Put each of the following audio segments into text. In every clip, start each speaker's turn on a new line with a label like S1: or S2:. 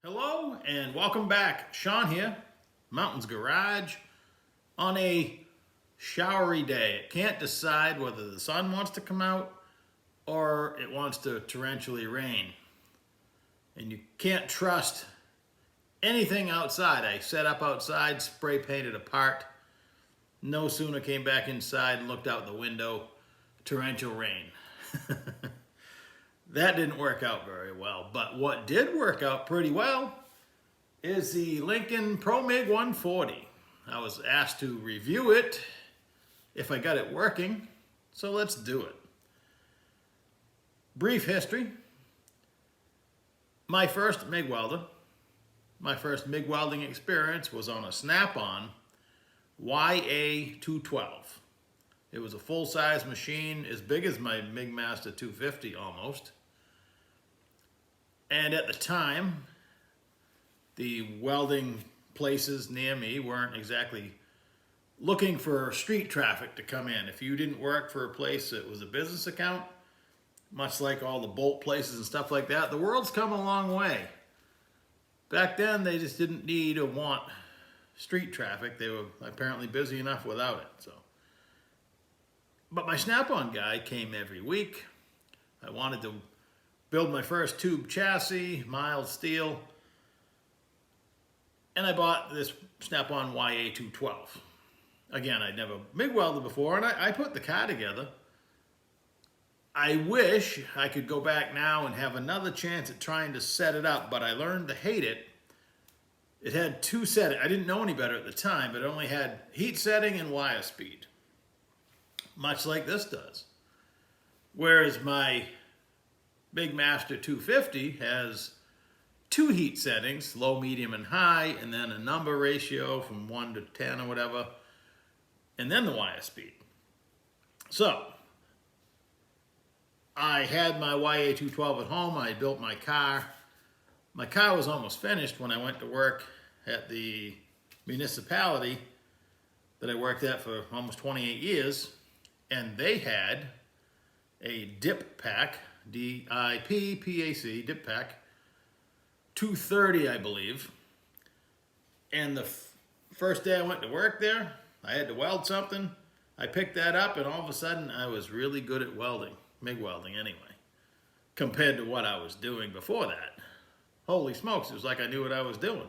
S1: Hello and welcome back. Sean here, Mountains Garage, on a showery day. It can't decide whether the sun wants to come out or it wants to torrentially rain. And you can't trust anything outside. I set up outside, spray painted a part. No sooner came back inside and looked out the window, torrential rain. That didn't work out very well, but what did work out pretty well is the Lincoln Pro MIG 140. I was asked to review it if I got it working, so let's do it. Brief history. My first MIG welder, my first MIG welding experience was on a Snap-on YA212. It was a full-size machine, as big as my MIG Master 250 almost. And at the time, the welding places near me weren't exactly looking for street traffic to come in. If you didn't work for a place that was a business account, much like all the bolt places and stuff like that, the world's come a long way. Back then, they just didn't need or want street traffic. They were apparently busy enough without it. But my Snap-on guy came every week. I wanted to build my first tube chassis, mild steel, and I bought this Snap-on YA212. Again, I'd never MIG welded before, and I put the car together. I wish I could go back now and have another chance at trying to set it up, but I learned to hate it. It had two settings. I didn't know any better at the time, but it only had heat setting and wire speed, much like this does. Whereas my MIG Master 250 has two heat settings, low, medium, and high, and then a number ratio from 1 to 10 or whatever, and then the wire speed. So, I had my YA212 at home. I built my car. My car was almost finished when I went to work at the municipality that I worked at for almost 28 years, and they had a dip pack, D-I-P-P-A-C, dip pack, 230, I believe. And the first day I went to work there, I had to weld something. I picked that up, and all of a sudden, I was really good at welding, MIG welding anyway, compared to what I was doing before that. Holy smokes, it was like I knew what I was doing.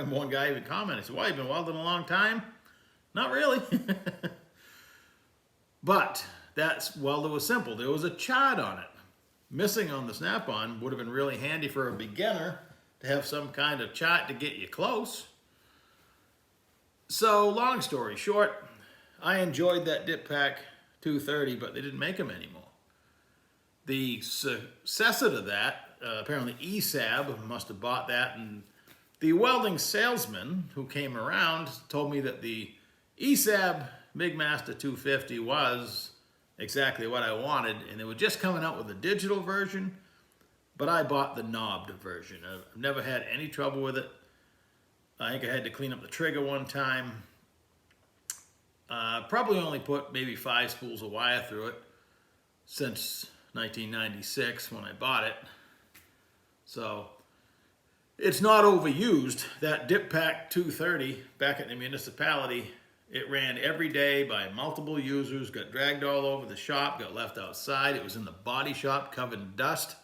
S1: One guy even commented, he said, "Well, you've been welding a long time?" Not really. But that welder was simple. There was a chart on it. Missing on the Snap-on would have been really handy for a beginner to have some kind of chart to get you close. So, long story short, I enjoyed that dip pack 230, but they didn't make them anymore. The successor to that, apparently ESAB must have bought that, and the welding salesman who came around told me that the ESAB MIG Master 250 was exactly what I wanted, and they were just coming out with a digital version, but I bought the knobbed version. I've never had any trouble with it. I think I had to clean up the trigger one time. Probably only put maybe 5 spools of wire through it since 1996 when I bought it. So it's not overused. That dip pack 230 back at the municipality, it ran every day by multiple users, got dragged all over the shop, got left outside. It was in the body shop covered in dust.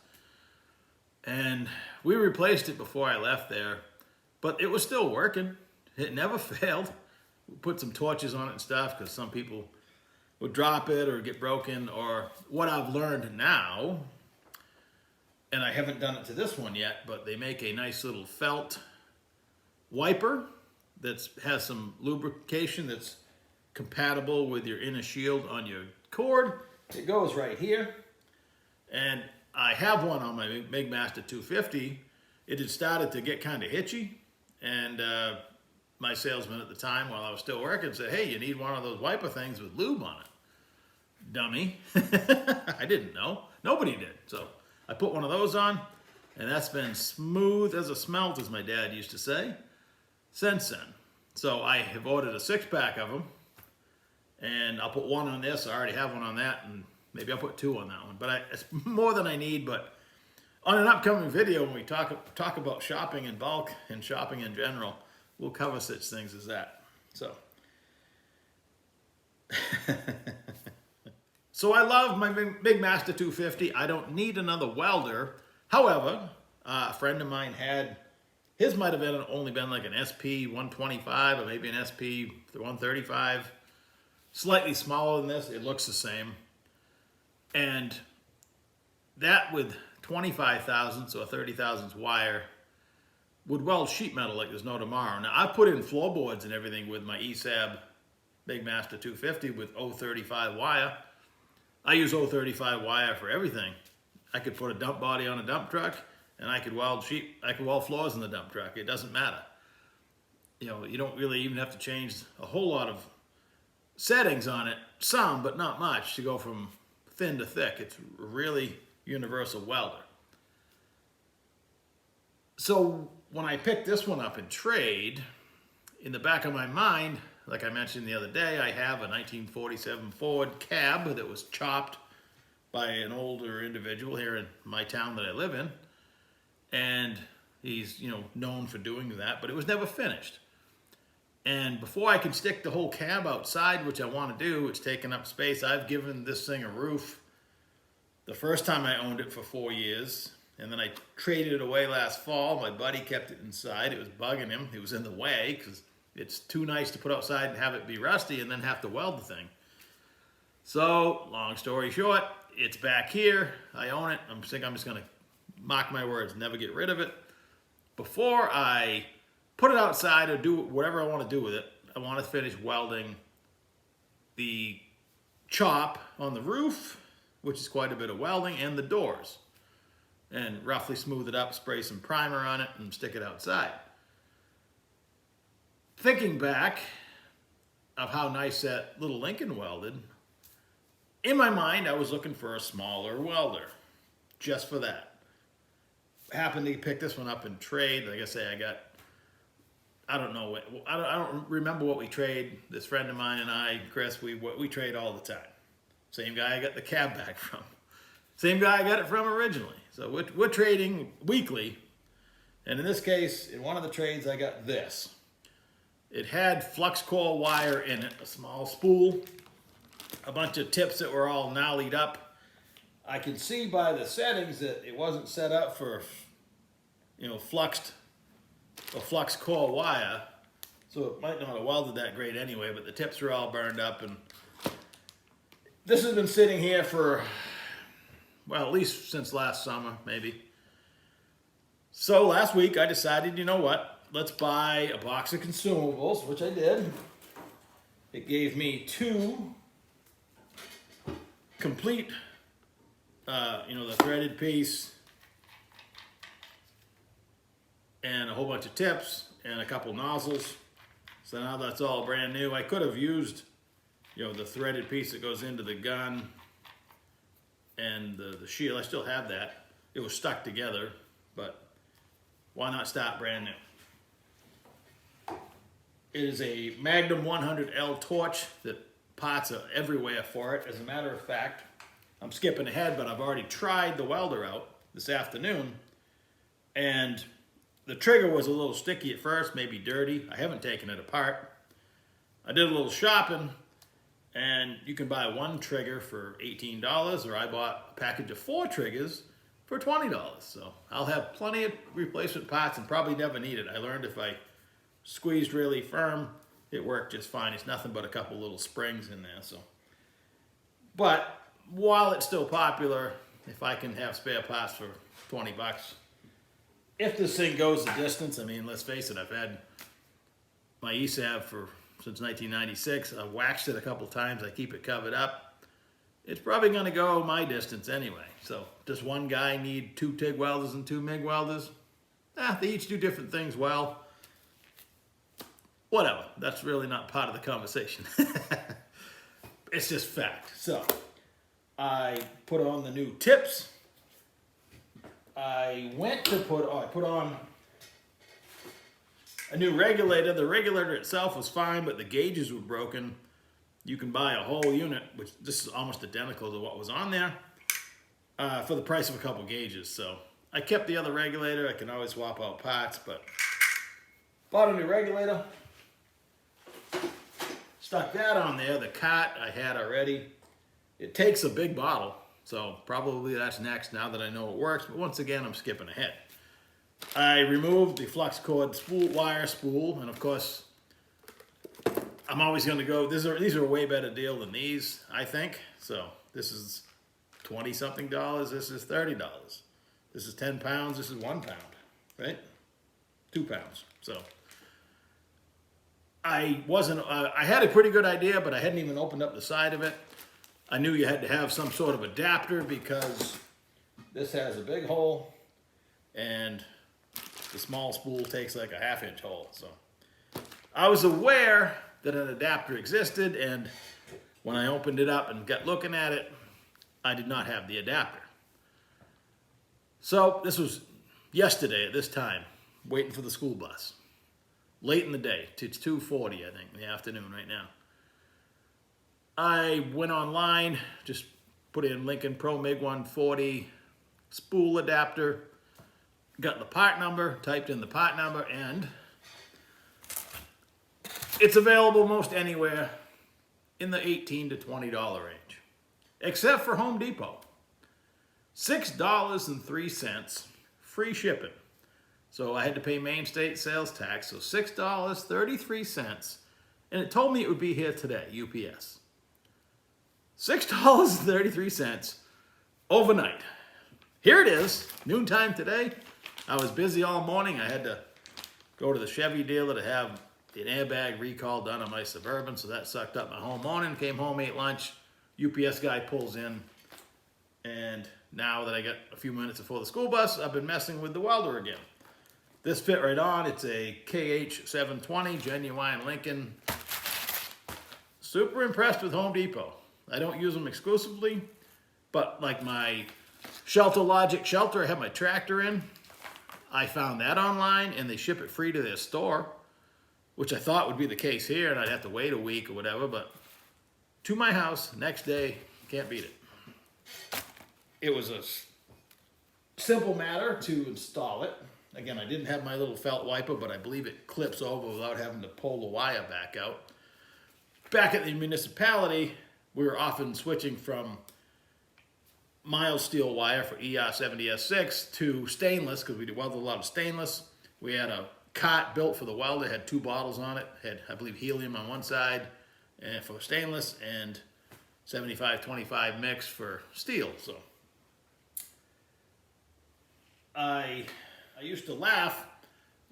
S1: And we replaced it before I left there, but it was still working. It never failed. We put some torches on it and stuff because some people would drop it or get broken, or what I've learned now, and I haven't done it to this one yet, but they make a nice little felt wiper that has some lubrication that's compatible with your inner shield on your cord. It goes right here. And I have one on my MIG Master 250. It had started to get kind of hitchy. And my salesman at the time, while I was still working, said, "Hey, you need one of those wiper things with lube on it." Dummy. I didn't know. Nobody did. So I put one of those on, and that's been smooth as a smelt, as my dad used to say, since then. So I have ordered a 6-pack of them, and I'll put one on this. I already have one on that, and maybe I'll put 2 on that one. But it's more than I need, but On an upcoming video, when we talk about shopping in bulk and shopping in general, we'll cover such things as that. So, so I love my Big Master 250. I don't need another welder. However, a friend of mine had, his might have only been like an SP 125 or maybe an SP 135. Slightly smaller than this. It looks the same. And that with 25 thousandths or 30 thousandths wire would weld sheet metal like there's no tomorrow. Now, I put in floorboards and everything with my ESAB Big Master 250 with 035 wire. I use 035 wire for everything. I could put a dump body on a dump truck, and I could weld floors in the dump truck. It doesn't matter. You know, you don't really even have to change a whole lot of settings on it. Some, but not much, to go from thin to thick. It's really universal welder. So when I picked this one up in trade, in the back of my mind, like I mentioned the other day, I have a 1947 Ford cab that was chopped by an older individual here in my town that I live in. And he's, you know, known for doing that, but it was never finished. And before I can stick the whole cab outside, which I want to do, it's taking up space. I've given this thing a roof the first time I owned it for 4 years, and then I traded it away last fall. My buddy kept it inside. It was bugging him. It was in the way because it's too nice to put outside and have it be rusty and then have to weld the thing. So, long story short, it's back here. I own it. I think I'm just going to mark my words, never get rid of it. Before I put it outside or do whatever I want to do with it, I want to finish welding the chop on the roof, which is quite a bit of welding, and the doors. And roughly smooth it up, spray some primer on it, and stick it outside. Thinking back of how nice that little Lincoln welded, in my mind I was looking for a smaller welder, just for that. Happened to pick this one up in trade. Like I say, I don't remember what we trade. This friend of mine and I, Chris, we trade all the time. Same guy I got the cab back from. Same guy I got it from originally. So we're trading weekly. And in this case, in one of the trades, I got this. It had flux core wire in it, a small spool, a bunch of tips that were all nollied up. I can see by the settings that it wasn't set up for, you know, flux core wire. So it might not have welded that great anyway, but the tips are all burned up. And this has been sitting here for, well, at least since last summer, maybe. So last week I decided, you know what? Let's buy a box of consumables, which I did. It gave me 2 complete, the threaded piece and a whole bunch of tips and a couple nozzles. So now that's all brand new. I could have used, you know, the threaded piece that goes into the gun and the shield. I still have that. It was stuck together, but why not start brand new? It is a Magnum 100L torch that parts are everywhere for it. As a matter of fact, I'm skipping ahead, but I've already tried the welder out this afternoon, and the trigger was a little sticky at first, maybe dirty. I haven't taken it apart. I did a little shopping, and you can buy one trigger for $18, or I bought a package of 4 triggers for $20. So I'll have plenty of replacement parts and probably never need it. I learned if I squeezed really firm, it worked just fine. It's nothing but a couple little springs in there. So, but while it's still popular, if I can have spare parts for 20 bucks, if this thing goes the distance, I mean, let's face it, I've had my ESAB since 1996. I've waxed it a couple times. I keep it covered up. It's probably going to go my distance anyway. So does one guy need 2 TIG welders and 2 MIG welders? They each do different things well. Whatever. That's really not part of the conversation. It's just fact. So I put on the new tips. I put on a new regulator. The regulator itself was fine, but the gauges were broken. You can buy a whole unit, which this is almost identical to what was on there, for the price of a couple gauges. So I kept the other regulator. I can always swap out parts, but bought a new regulator. Stuck that on there. The cart I had already. It takes a big bottle, so probably that's next now that I know it works. But once again, I'm skipping ahead. I removed the flux cord spool, wire spool, and of course, I'm always going to go. These are a way better deal than these, I think. So this is $20-something. This is $30. This is 10 pounds. This is 1 pound, right? 2 pounds. So I had a pretty good idea, but I hadn't even opened up the side of it. I knew you had to have some sort of adapter because this has a big hole and the small spool takes like a 1/2-inch hole. So I was aware that an adapter existed, and when I opened it up and got looking at it, I did not have the adapter. So this was yesterday at this time, waiting for the school bus. Late in the day. It's 2:40, I think, in the afternoon right now. I went online, just put in Lincoln Pro MIG 140 spool adapter, got the part number, typed in the part number, and it's available most anywhere in the $18 to $20 range, except for Home Depot. $6.03, free shipping. So I had to pay Main State sales tax, so $6.33, and it told me it would be here today, UPS. $6.33 overnight. Here it is, noontime today. I was busy all morning. I had to go to the Chevy dealer to have an airbag recall done on my Suburban, so that sucked up my whole morning. Came home, ate lunch. UPS guy pulls in, and now that I got a few minutes before the school bus, I've been messing with the welder again. This fit right on. It's a KH720, genuine Lincoln. Super impressed with Home Depot. I don't use them exclusively, but like my Shelter Logic shelter I have my tractor in, I found that online, and they ship it free to their store, which I thought would be the case here, and I'd have to wait a week or whatever, but to my house, next day, can't beat it. It was a simple matter to install it. Again, I didn't have my little felt wiper, but I believe it clips over without having to pull the wire back out. Back at the municipality, we were often switching from mild steel wire for ER70S6 to stainless, because we welded a lot of stainless. We had a cot built for the welder, had 2 bottles on it, had, I believe, helium on one side and for stainless, and 75-25 mix for steel. So I used to laugh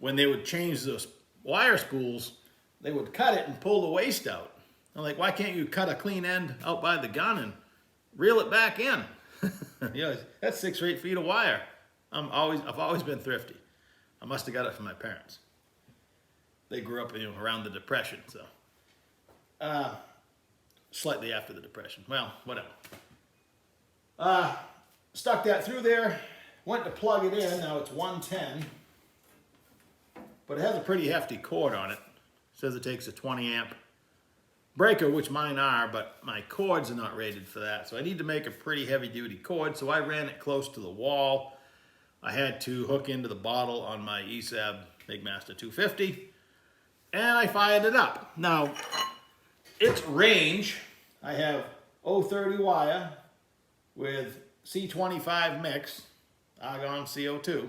S1: when they would change those wire spools. They would cut it and pull the waste out. I'm like, why can't you cut a clean end out by the gun and reel it back in? You know, that's 6 or 8 feet of wire. I've always been thrifty. I must have got it from my parents. They grew up, you know, around the Depression, so slightly after the Depression. Well, whatever. Stuck that through there. Went to plug it in. Now it's 110, but it has a pretty hefty cord on it. It says it takes a 20 amp breaker, which mine are, but my cords are not rated for that. So I need to make a pretty heavy duty cord. So I ran it close to the wall. I had to hook into the bottle on my ESAB MIGmaster 250, and I fired it up. Now, its range, I have 030 wire with C25 mix, argon CO2.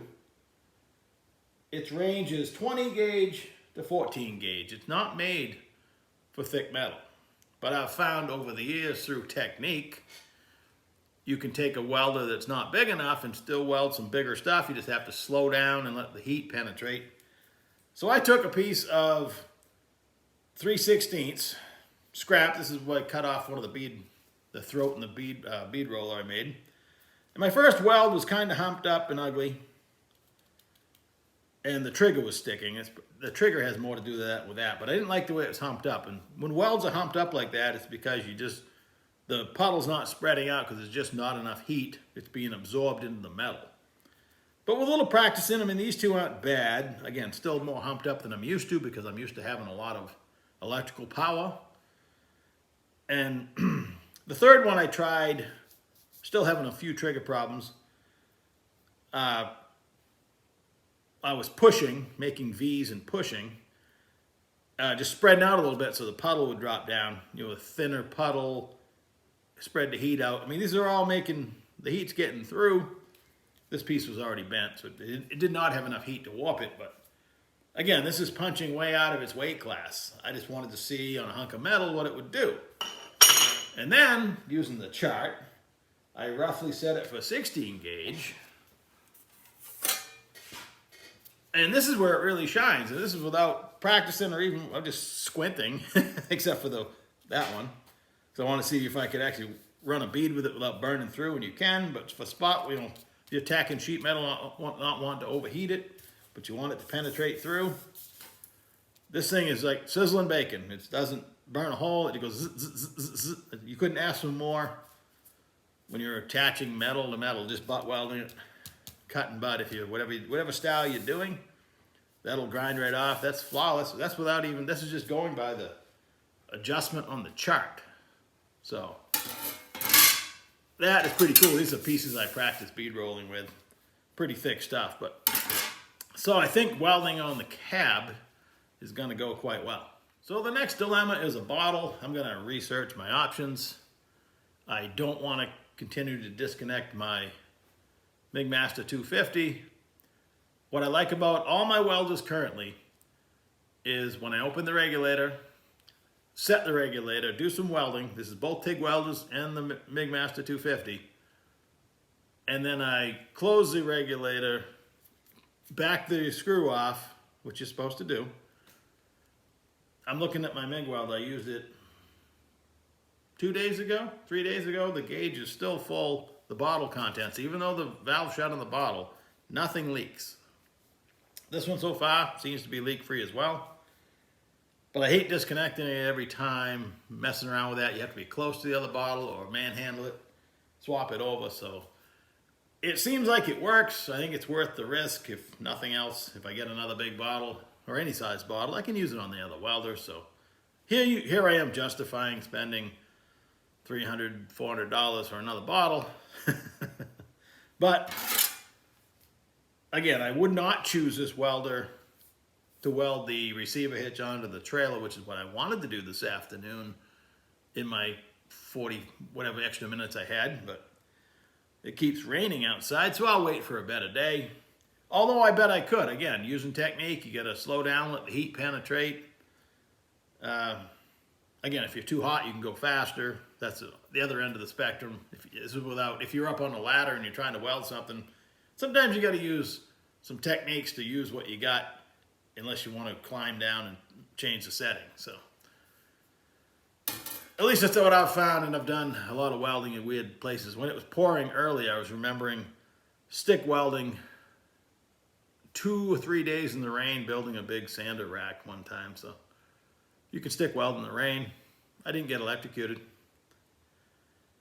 S1: Its range is 20 gauge to 14 gauge. It's not made for thick metal, but I've found over the years through technique, you can take a welder that's not big enough and still weld some bigger stuff. You just have to slow down and let the heat penetrate. So I took a piece of 3/16 scrap. This is what I cut off one of the throat and the bead roller I made. And my first weld was kind of humped up and ugly, and the trigger was sticking. The trigger has more to do with that, but I didn't like the way it was humped up. And when welds are humped up like that, it's because the puddle's not spreading out because there's just not enough heat. It's being absorbed into the metal. But with a little practice in them, and these two aren't bad. Again, still more humped up than I'm used to because I'm used to having a lot of electrical power. And the third one I tried, still having a few trigger problems. I was pushing, making V's and pushing, just spreading out a little bit so the puddle would drop down. A thinner puddle, spread the heat out. I mean, these are all making, the heat's getting through. This piece was already bent, so it did not have enough heat to warp it, but again, this is punching way out of its weight class. I just wanted to see on a hunk of metal what it would do. And then, using the chart, I roughly set it for 16 gauge. And this is where it really shines. And this is without practicing or even just squinting, except for that one. So I want to see if I could actually run a bead with it without burning through, and you can, but for spot, you're attacking sheet metal, not wanting to overheat it, but you want it to penetrate through. This thing is like sizzling bacon. It doesn't burn a hole. It goes zzz, zzz, zzz, zzz. You couldn't ask for more when you're attaching metal to metal, just butt welding it, cut and butt. If you whatever style you're doing, that'll grind right off. That's flawless. That's without even. This is just going by the adjustment on the chart. So that is pretty cool. These are pieces I practice bead rolling with. Pretty thick stuff, but so I think welding on the cab is going to go quite well. So the next dilemma is a bottle. I'm going to research my options. I don't want to continue to disconnect my MIG-Master 250. What I like about all my welders currently is when I open the regulator, set the regulator, do some welding. This is both TIG welders and the MIG-Master 250. And then I close the regulator, back the screw off, which you're supposed to do. I'm looking at my MIG weld. I used it 3 days ago. The gauge is still full. The bottle contents, even though the valve shut on the bottle, nothing leaks. This one so far seems to be leak free as well. But I hate disconnecting it every time, messing around with that. You have to be close to the other bottle or manhandle it, swap it over. So it seems like it works. I think it's worth the risk. If nothing else, if I get another big bottle or any size bottle, I can use it on the other welder. So here I am justifying spending $300, $400 for another bottle. But again, I would not choose this welder to weld the receiver hitch onto the trailer, which is what I wanted to do this afternoon in my 40 whatever extra minutes I had, but it keeps raining outside, so I'll wait for a better day. Although I bet I could. Again, using technique, you gotta slow down, let the heat penetrate. Again, if you're too hot, you can go faster. That's the other end of the spectrum. If you're up on a ladder and you're trying to weld something, sometimes you gotta use some techniques to use what you got, unless you want to climb down and change the setting. So at least that's what I've found, and I've done a lot of welding in weird places. When it was pouring early, I was remembering stick welding 2 or 3 days in the rain, building a big sander rack one time. So you can stick weld in the rain. I didn't get electrocuted.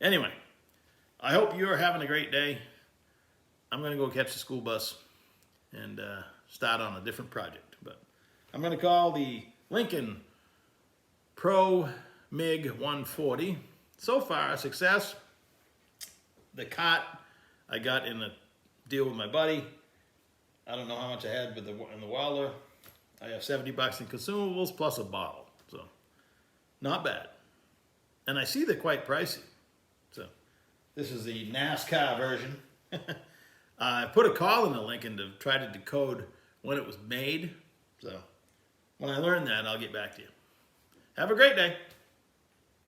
S1: Anyway, I hope you're having a great day. I'm going to go catch the school bus and start on a different project. But I'm going to call the Lincoln Pro MIG 140. So far, a success. The cot I got in a deal with my buddy. I don't know how much I had in the welder. I have $70 in consumables plus a bottle. So not bad. And I see they're quite pricey. So this is the NASCAR version. I put a call in the Lincoln to try to decode when it was made. So when I learn that, I'll get back to you. Have a great day.